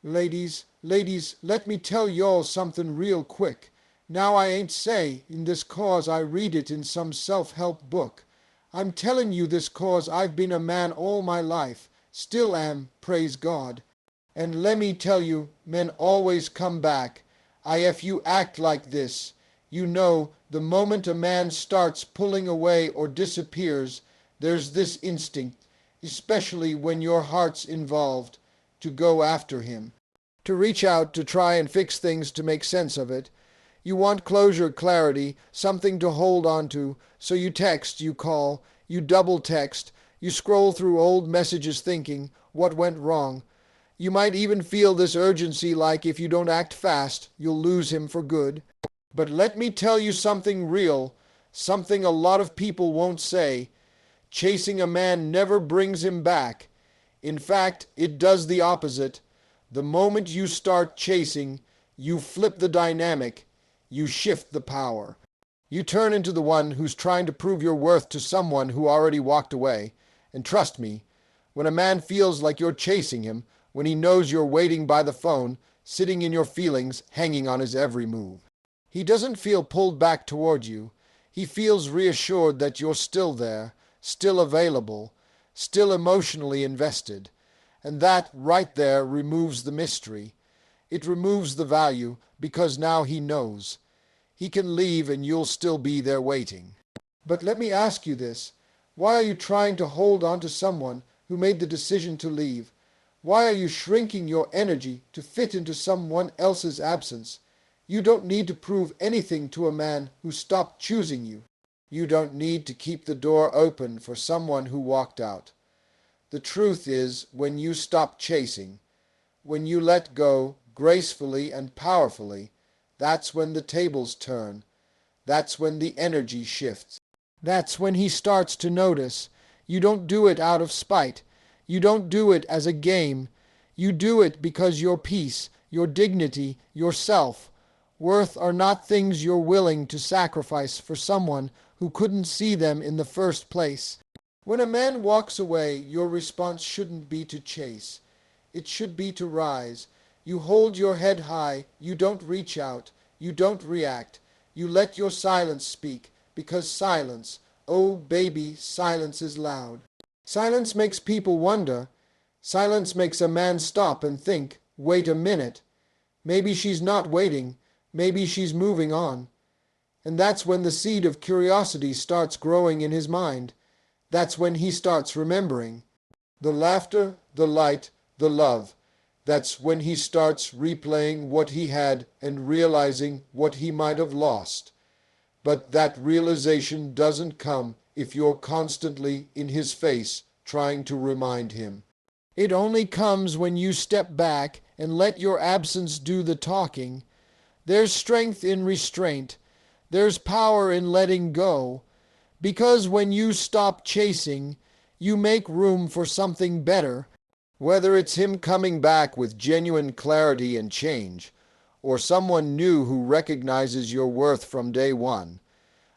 Ladies, let me tell y'all something real quick. Now I ain't say in this cause I read it in some self-help book. I'm telling you this cause I've been a man all my life, still am, praise God. And lemme tell you, men always come back. If you act like this, you know, the moment a man starts pulling away or disappears, there's this instinct, especially when your heart's involved, to go after him, to reach out to try and fix things, to make sense of it. You want closure, clarity, something to hold on to, so you text, you call, you double text, you scroll through old messages thinking, what went wrong? You might even feel this urgency, like if you don't act fast, you'll lose him for good. But let me tell you something real, something a lot of people won't say. Chasing a man never brings him back. In fact, it does the opposite. The moment you start chasing, you flip the dynamic. You shift the power. You turn into the one who's trying to prove your worth to someone who already walked away. And trust me, when a man feels like you're chasing him, when he knows you're waiting by the phone, sitting in your feelings, hanging on his every move, he doesn't feel pulled back toward you. He feels reassured that you're still there, still available, still emotionally invested. And that right there removes the mystery. It removes the value, because now he knows. He can leave and you'll still be there waiting. But let me ask you this. Why are you trying to hold on to someone who made the decision to leave? Why are you shrinking your energy to fit into someone else's absence? You don't need to prove anything to a man who stopped choosing you. You don't need to keep the door open for someone who walked out. The truth is, when you stop chasing, when you let go gracefully and powerfully, that's when the tables turn. That's when the energy shifts. That's when he starts to notice. You don't do it out of spite. You don't do it as a game. You do it because your peace, your dignity, yourself, worth are not things you're willing to sacrifice for someone who couldn't see them in the first place. When a man walks away, your response shouldn't be to chase. It should be to rise. You hold your head high. You don't reach out. You don't react. You let your silence speak, because silence, oh baby, silence is loud. Silence makes people wonder. Silence makes a man stop and think, wait a minute. Maybe she's not waiting. Maybe she's moving on. And that's when the seed of curiosity starts growing in his mind. That's when he starts remembering. The laughter, the light, the love. That's when he starts replaying what he had and realizing what he might have lost. But that realization doesn't come if you're constantly in his face trying to remind him. It only comes when you step back and let your absence do the talking. There's strength in restraint. There's power in letting go. Because when you stop chasing, you make room for something better. Whether it's him coming back with genuine clarity and change, or someone new who recognizes your worth from day one.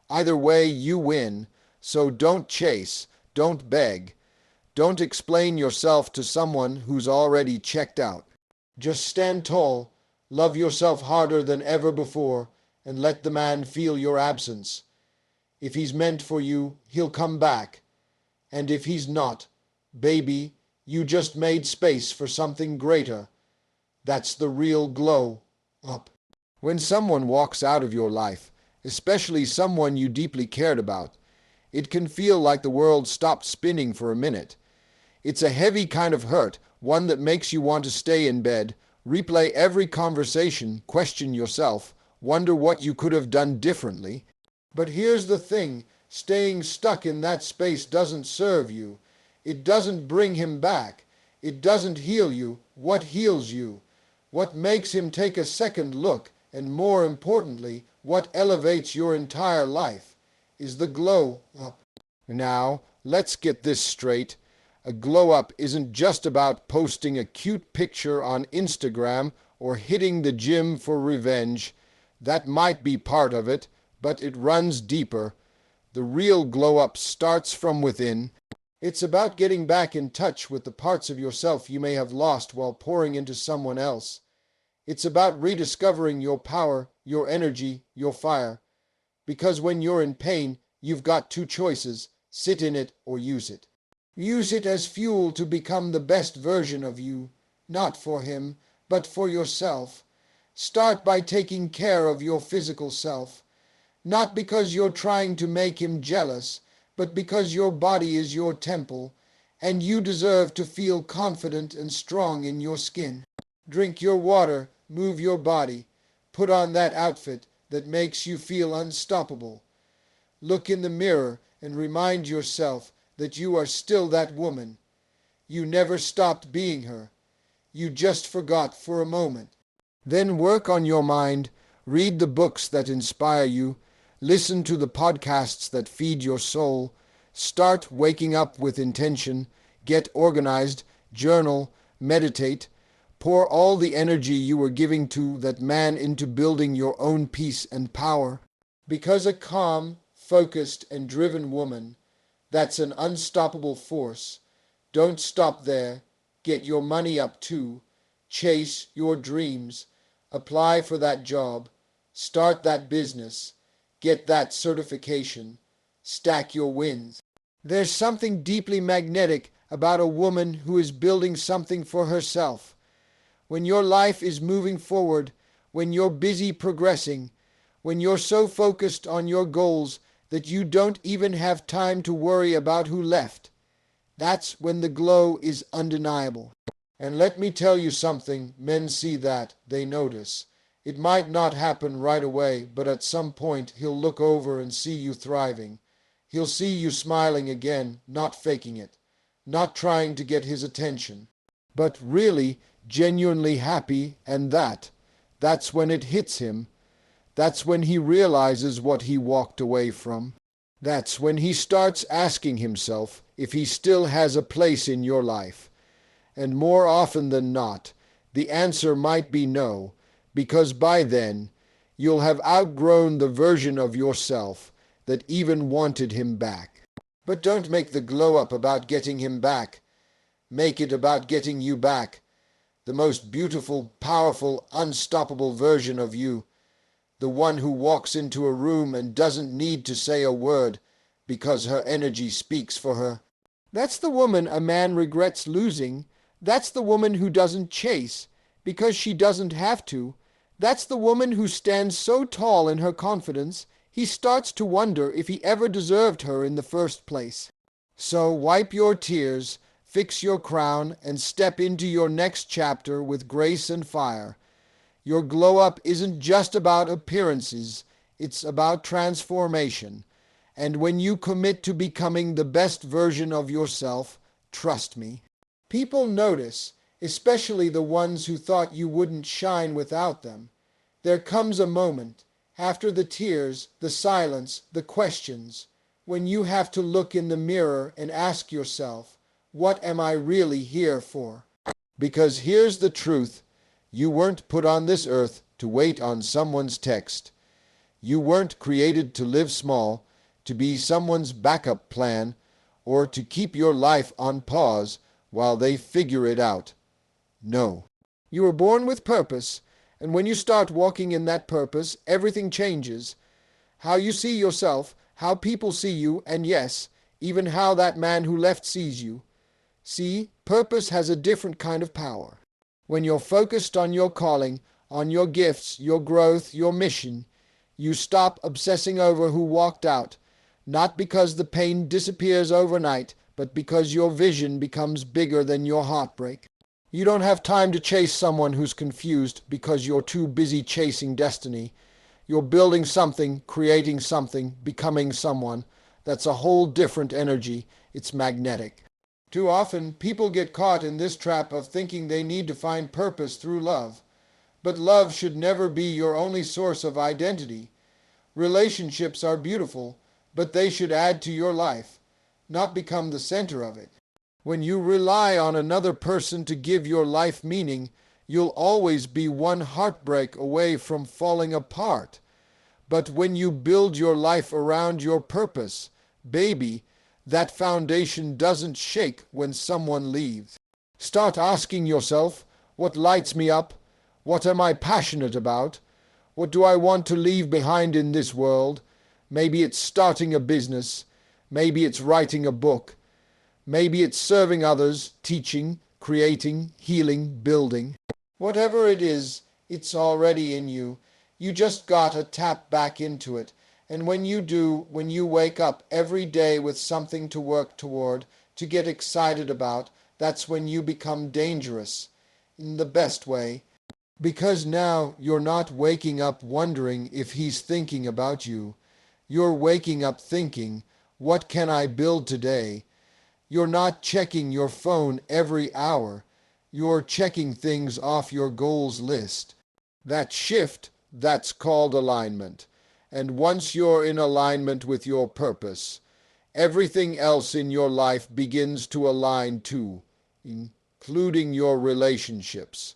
Either way, you win. So don't chase. Don't beg. Don't explain yourself to someone who's already checked out. Just stand tall, love yourself harder than ever before, and let the man feel your absence. If he's meant for you, he'll come back. And if he's not, baby, you just made space for something greater. That's the real glow up. When someone walks out of your life, especially someone you deeply cared about, it can feel like the world stopped spinning for a minute. It's a heavy kind of hurt, one that makes you want to stay in bed, replay every conversation, question yourself, wonder what you could have done differently. But here's the thing, staying stuck in that space doesn't serve you. It doesn't bring him back. It doesn't heal you. What heals you? What makes him take a second look, and more importantly, what elevates your entire life, is the glow up. Now, let's get this straight. A glow up isn't just about posting a cute picture on Instagram or hitting the gym for revenge. That might be part of it, but it runs deeper. The real glow up starts from within. It's about getting back in touch with the parts of yourself you may have lost while pouring into someone else. It's about rediscovering your power, your energy, your fire. Because when you're in pain, you've got two choices: sit in it or use it. Use it as fuel to become the best version of you, not for him, but for yourself. Start by taking care of your physical self, not because you're trying to make him jealous, but because your body is your temple, and you deserve to feel confident and strong in your skin. Drink your water, move your body, put on that outfit that makes you feel unstoppable. Look in the mirror and remind yourself that you are still that woman. You never stopped being her. You just forgot for a moment. Then work on your mind, read the books that inspire you, listen to the podcasts that feed your soul, start waking up with intention, get organized, journal, meditate, pour all the energy you were giving to that man into building your own peace and power. Because a calm, focused, and driven woman, that's an unstoppable force. Don't stop there. Get your money up too. Chase your dreams. Apply for that job. Start that business. Get that certification. Stack your wins. There's something deeply magnetic about a woman who is building something for herself. When your life is moving forward, when you're busy progressing, when you're so focused on your goals that you don't even have time to worry about who left, that's when the glow is undeniable. And let me tell you something, men see that, they notice. It might not happen right away, but at some point he'll look over and see you thriving. He'll see you smiling again, not faking it, not trying to get his attention, but really, genuinely happy, and that's when it hits him. That's when he realizes what he walked away from. That's when he starts asking himself if he still has a place in your life. And more often than not, the answer might be no, because by then you'll have outgrown the version of yourself that even wanted him back. But don't make the glow up about getting him back. Make it about getting you back. The most beautiful, powerful, unstoppable version of you. The one who walks into a room and doesn't need to say a word because her energy speaks for her. That's the woman a man regrets losing. That's the woman who doesn't chase because she doesn't have to. That's the woman who stands so tall in her confidence, he starts to wonder if he ever deserved her in the first place. So wipe your tears, fix your crown, and step into your next chapter with grace and fire. Your glow-up isn't just about appearances, it's about transformation. And when you commit to becoming the best version of yourself, trust me, people notice, especially the ones who thought you wouldn't shine without them. There comes a moment, after the tears, the silence, the questions, when you have to look in the mirror and ask yourself, what am I really here for? Because here's the truth. You weren't put on this earth to wait on someone's text. You weren't created to live small, to be someone's backup plan, or to keep your life on pause while they figure it out. No. You were born with purpose, and when you start walking in that purpose, everything changes. How you see yourself, how people see you, and yes, even how that man who left sees you. See, purpose has a different kind of power. When you're focused on your calling, on your gifts, your growth, your mission, you stop obsessing over who walked out, not because the pain disappears overnight, but because your vision becomes bigger than your heartbreak. You don't have time to chase someone who's confused because you're too busy chasing destiny. You're building something, creating something, becoming someone. That's a whole different energy. It's magnetic. Too often, people get caught in this trap of thinking they need to find purpose through love. But love should never be your only source of identity. Relationships are beautiful, but they should add to your life, not become the center of it. When you rely on another person to give your life meaning, you'll always be one heartbreak away from falling apart. But when you build your life around your purpose, baby, That foundation doesn't shake when someone leaves. Start asking yourself, what lights me up? What am I passionate about? What do I want to leave behind in this world? Maybe it's starting a business. Maybe it's writing a book. Maybe it's serving others, teaching, creating, healing, building. Whatever it is, it's already in you. You just gotta tap back into it. And when you do, when you wake up every day with something to work toward, to get excited about, that's when you become dangerous. In the best way. Because now you're not waking up wondering if he's thinking about you. You're waking up thinking, what can I build today? You're not checking your phone every hour. You're checking things off your goals list. That shift, that's called alignment. And once you're in alignment with your purpose, everything else in your life begins to align too, including your relationships.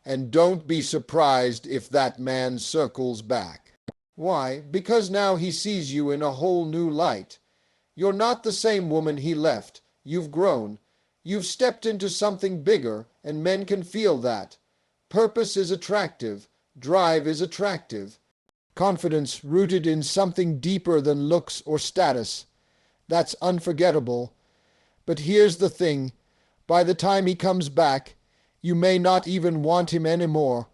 And don't be surprised if that man circles back. Why? Because now he sees you in a whole new light. You're not the same woman he left. You've grown. You've stepped into something bigger, and men can feel that. Purpose is attractive. Drive is attractive. Confidence rooted in something deeper than looks or status. That's unforgettable. But here's the thing. By the time he comes back, you may not even want him anymore.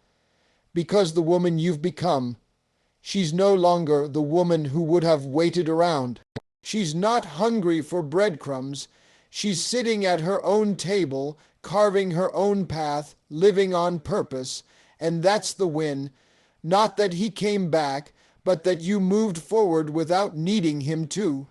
Because the woman you've become, she's no longer the woman who would have waited around. She's not hungry for breadcrumbs. She's sitting at her own table, carving her own path, living on purpose. And that's the win. Not that he came back, but that you moved forward without needing him to.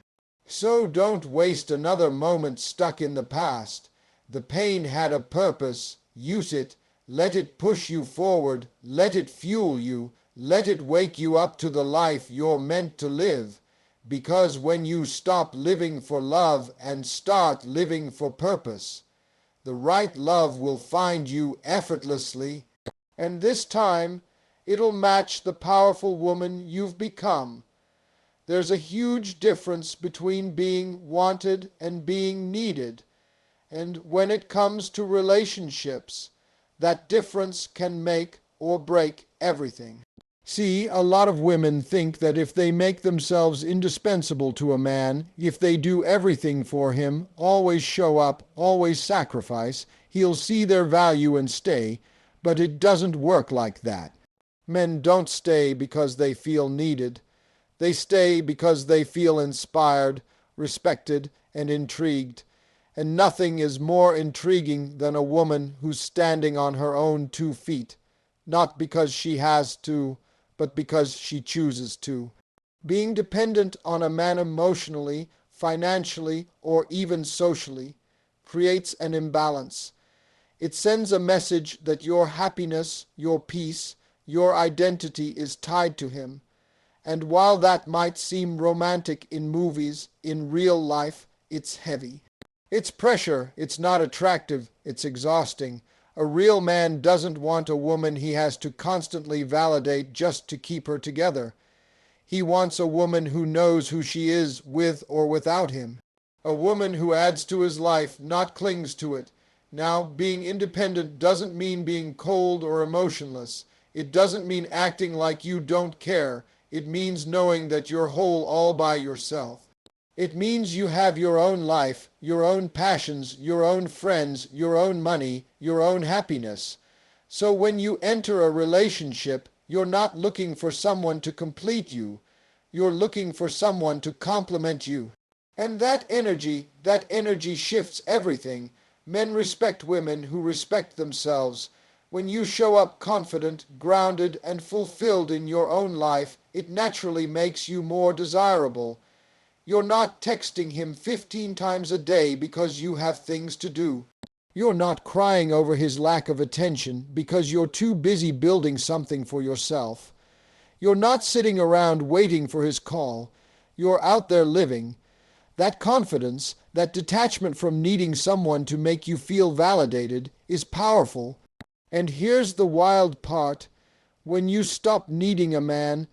So don't waste another moment stuck in the past. The pain had a purpose. Use it. Let it push you forward. Let it fuel you. Let it wake you up to the life you're meant to live. Because when you stop living for love and start living for purpose, the right love will find you effortlessly. And this time, it'll match the powerful woman you've become. There's a huge difference between being wanted and being needed. And when it comes to relationships, that difference can make or break everything. See, a lot of women think that if they make themselves indispensable to a man, if they do everything for him, always show up, always sacrifice, he'll see their value and stay. But it doesn't work like that. Men don't stay because they feel needed. They stay because they feel inspired, respected, and intrigued. And nothing is more intriguing than a woman who's standing on her own 2 feet, not because she has to, but because she chooses to. Being dependent on a man emotionally, financially, or even socially creates an imbalance. It sends a message that your happiness, your peace, your identity is tied to him. And while that might seem romantic in movies, in real life, it's heavy. It's pressure. It's not attractive. It's exhausting. A real man doesn't want a woman he has to constantly validate just to keep her together. He wants a woman who knows who she is with or without him. A woman who adds to his life, not clings to it. Now, being independent doesn't mean being cold or emotionless. It doesn't mean acting like you don't care. It means knowing that you're whole all by yourself. It means you have your own life, your own passions, your own friends, your own money, your own happiness. So when you enter a relationship, you're not looking for someone to complete you. You're looking for someone to complement you. And that energy shifts everything. Men respect women who respect themselves. When you show up confident, grounded, and fulfilled in your own life, it naturally makes you more desirable. You're not texting him 15 times a day because you have things to do. You're not crying over his lack of attention because you're too busy building something for yourself. You're not sitting around waiting for his call. You're out there living. That confidence, that detachment from needing someone to make you feel validated, is powerful. And here's the wild part. When you stop needing a man,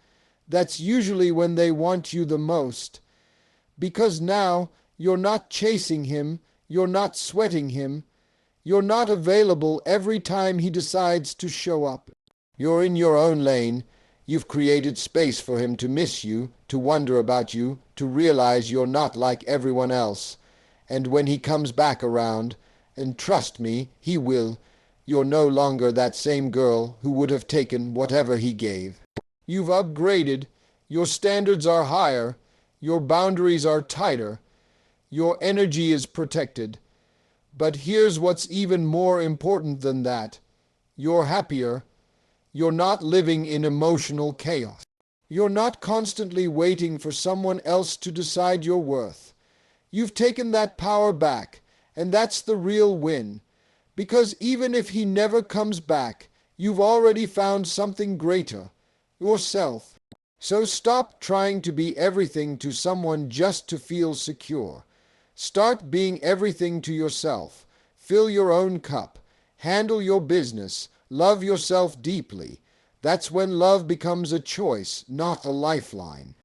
that's usually when they want you the most. Because now You're not chasing him. You're not sweating him. You're not available every time he decides to show up. You're in your own lane. You've created space for him to miss you, to wonder about you, to realize you're not like everyone else. And when he comes back around, and trust me, he will, you're no longer that same girl who would have taken whatever he gave. You've upgraded. Your standards are higher. Your boundaries are tighter. Your energy is protected. But here's what's even more important than that. You're happier. You're not living in emotional chaos. You're not constantly waiting for someone else to decide your worth. You've taken that power back, and that's the real win. Because even if he never comes back, you've already found something greater, yourself. So stop trying to be everything to someone just to feel secure. Start being everything to yourself. Fill your own cup. Handle your business. Love yourself deeply. That's when love becomes a choice, not a lifeline.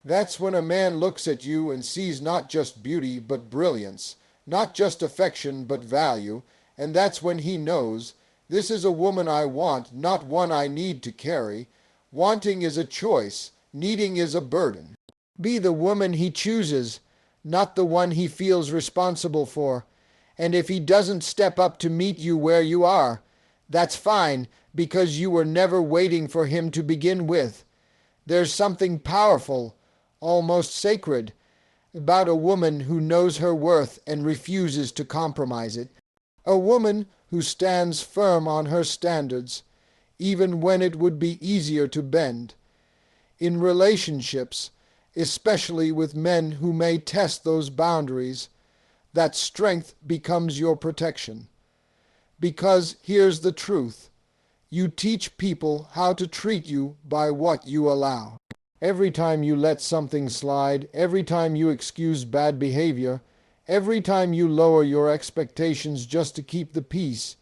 That's when a man looks at you and sees not just beauty but brilliance, not just affection but value, and that's when he knows, this is a woman I want, not one I need to carry. Wanting is a choice, needing is a burden. Be the woman he chooses, not the one he feels responsible for. And if he doesn't step up to meet you where you are, that's fine, because you were never waiting for him to begin with. There's something powerful, almost sacred, about a woman who knows her worth and refuses to compromise it. A woman who stands firm on her standards, even when it would be easier to bend. In relationships, especially with men who may test those boundaries, that strength becomes your protection. Because here's the truth. You teach people how to treat you by what you allow. Every time you let something slide, every time you excuse bad behavior, every time you lower your expectations just to keep the peace,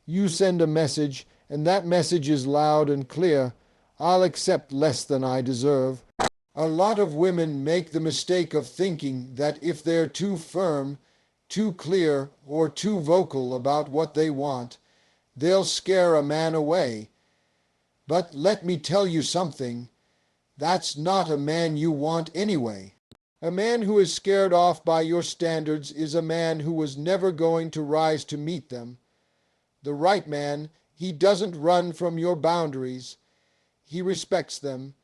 you send a message, and that message is loud and clear. I'll accept less than I deserve. A lot of women make the mistake of thinking that if they're too firm, too clear, or too vocal about what they want, they'll scare a man away. But let me tell you something. That's not a man you want anyway. A man who is scared off by your standards is a man who was never going to rise to meet them. The right man, he doesn't run from your boundaries. He respects them.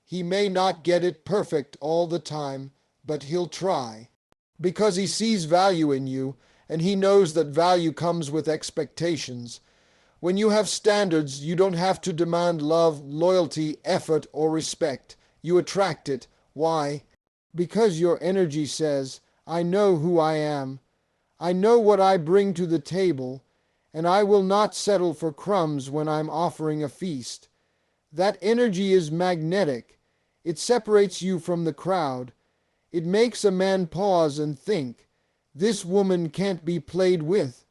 He may not get it perfect all the time, but he'll try. Because he sees value in you, and he knows that value comes with expectations. When you have standards, you don't have to demand love, loyalty, effort, or respect. You attract it. Why? Because your energy says, I know who I am. I know what I bring to the table, and I will not settle for crumbs when I'm offering a feast. That energy is magnetic. It separates you from the crowd. It makes a man pause and think, this woman can't be played with.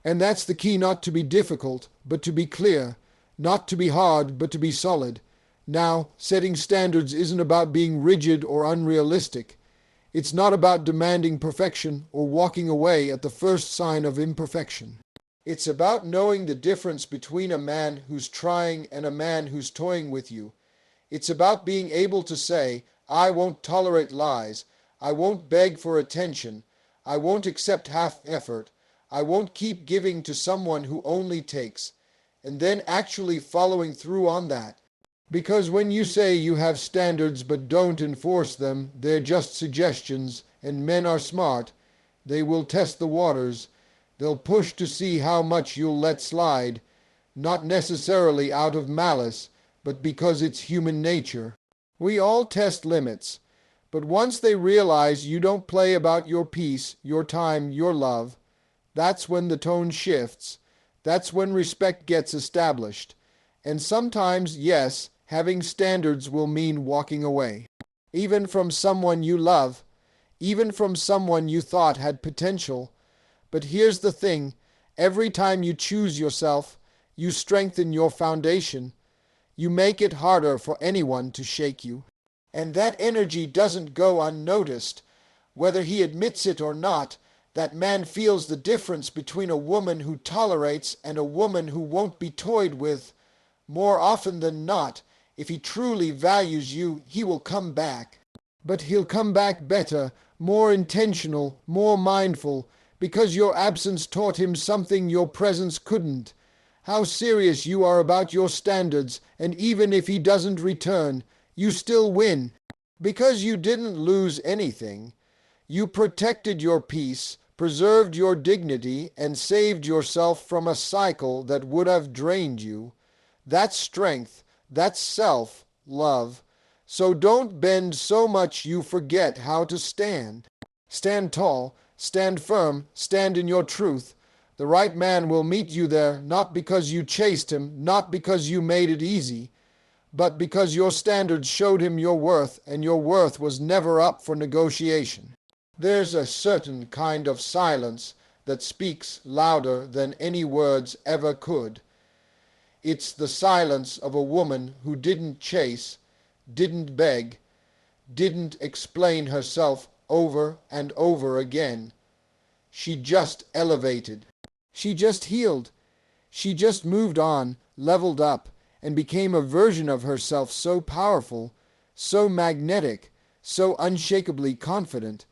And that's the key, not to be difficult, but to be clear, not to be hard, but to be solid. Now, setting standards isn't about being rigid or unrealistic. It's not about demanding perfection or walking away at the first sign of imperfection. It's about knowing the difference between a man who's trying and a man who's toying with you. It's about being able to say, I won't tolerate lies. I won't beg for attention. I won't accept half effort. I won't keep giving to someone who only takes. And then actually following through on that. Because when you say you have standards but don't enforce them, they're just suggestions, and men are smart. They will test the waters. They'll push to see how much you'll let slide, not necessarily out of malice, but because it's human nature. We all test limits, but once they realize you don't play about your peace, your time, your love, that's when the tone shifts. That's when respect gets established. And sometimes, yes, having standards will mean walking away. Even from someone you love, even from someone you thought had potential. But here's the thing, every time you choose yourself, you strengthen your foundation. You make it harder for anyone to shake you. And that energy doesn't go unnoticed. Whether he admits it or not, that man feels the difference between a woman who tolerates and a woman who won't be toyed with. More often than not, if he truly values you, he will come back. But he'll come back better, more intentional, more mindful, because your absence taught him something your presence couldn't. How serious you are about your standards, and even if he doesn't return, you still win. Because you didn't lose anything. You protected your peace, preserved your dignity, and saved yourself from a cycle that would have drained you. That's strength. That's self-love. So don't bend so much you forget how to stand. Stand tall, stand firm, stand in your truth. The right man will meet you there, not because you chased him, not because you made it easy, but because your standards showed him your worth, and your worth was never up for negotiation. There's a certain kind of silence that speaks louder than any words ever could. It's the silence of a woman who didn't chase, didn't beg, didn't explain herself over and over again. She just elevated. She just healed. She just moved on, leveled up, and became a version of herself so powerful, so magnetic, so unshakably confident,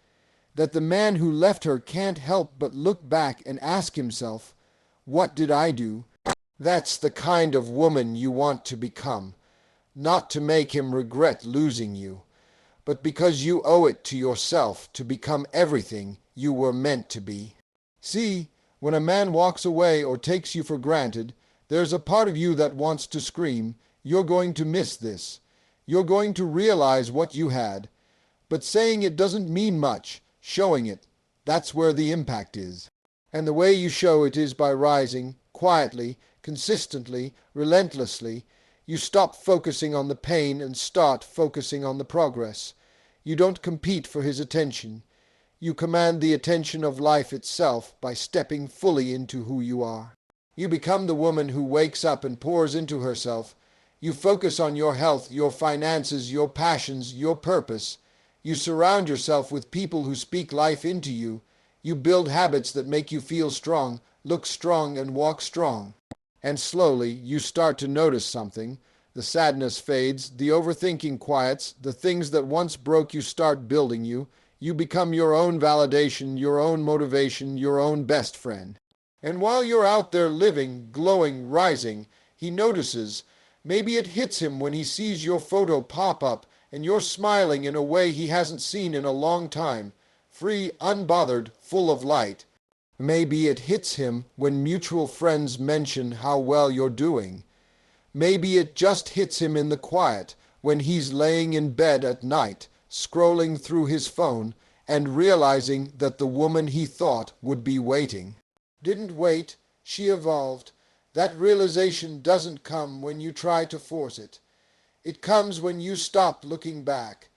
that the man who left her can't help but look back and ask himself, "What did I do?" That's the kind of woman you want to become, not to make him regret losing you, but because you owe it to yourself to become everything you were meant to be. See, when a man walks away or takes you for granted, there's a part of you that wants to scream, "You're going to miss this. You're going to realize what you had." But saying it doesn't mean much. Showing it, that's where the impact is. And the way you show it is by rising, quietly, consistently, relentlessly. You stop focusing on the pain and start focusing on the progress. You don't compete for his attention. You command the attention of life itself by stepping fully into who you are. You become the woman who wakes up and pours into herself. You focus on your health, your finances, your passions, your purpose. You surround yourself with people who speak life into you. You build habits that make you feel strong, look strong, and walk strong. And slowly you start to notice something. The sadness fades, the overthinking quiets, the things that once broke you start building you. You become your own validation, your own motivation, your own best friend. And while you're out there living, glowing, rising, he notices. Maybe it hits him when he sees your photo pop up and you're smiling in a way he hasn't seen in a long time, free, unbothered, full of light. Maybe it hits him when mutual friends mention how well you're doing. Maybe it just hits him in the quiet when he's laying in bed at night, scrolling through his phone and realizing that the woman he thought would be waiting didn't wait. She evolved. That realization doesn't come when you try to force it. It comes when you stop looking back,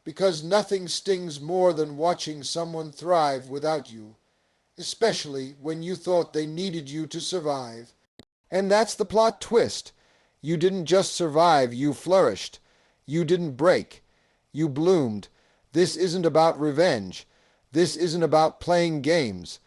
because nothing stings more than watching someone thrive without you, especially when you thought they needed you to survive. And that's the plot twist. You didn't just survive, you flourished. You didn't break. You bloomed. This isn't about revenge. This isn't about playing games.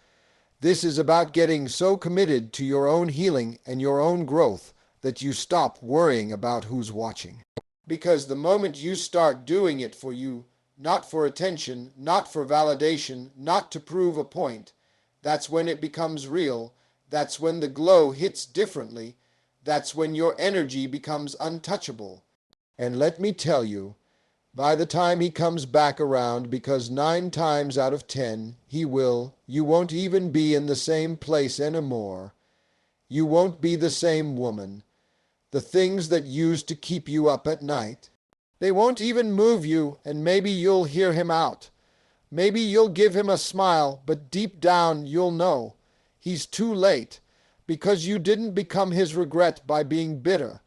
This is about getting so committed to your own healing and your own growth that you stop worrying about who's watching. Because the moment you start doing it for you, not for attention, not for validation, not to prove a point, that's when it becomes real. That's when the glow hits differently. That's when your energy becomes untouchable. And let me tell you, by the time he comes back around, because 9 times out of 10 he will, you won't even be in the same place anymore. You won't be the same woman. The things that used to keep you up at night, they won't even move you, and maybe you'll hear him out. Maybe you'll give him a smile, but deep down you'll know he's too late, because you didn't become his regret by being bitter.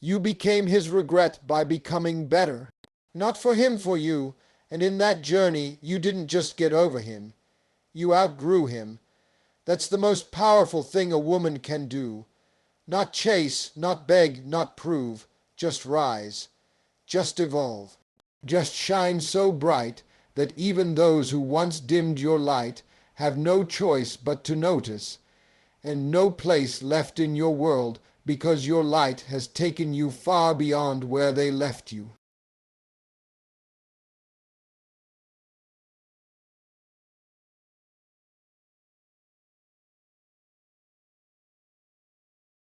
You became his regret by becoming better. Not for him, for you, and in that journey you didn't just get over him. You outgrew him. That's the most powerful thing a woman can do. Not chase, not beg, not prove. Just rise. Just evolve. Just shine so bright that even those who once dimmed your light have no choice but to notice, and no place left in your world because your light has taken you far beyond where they left you.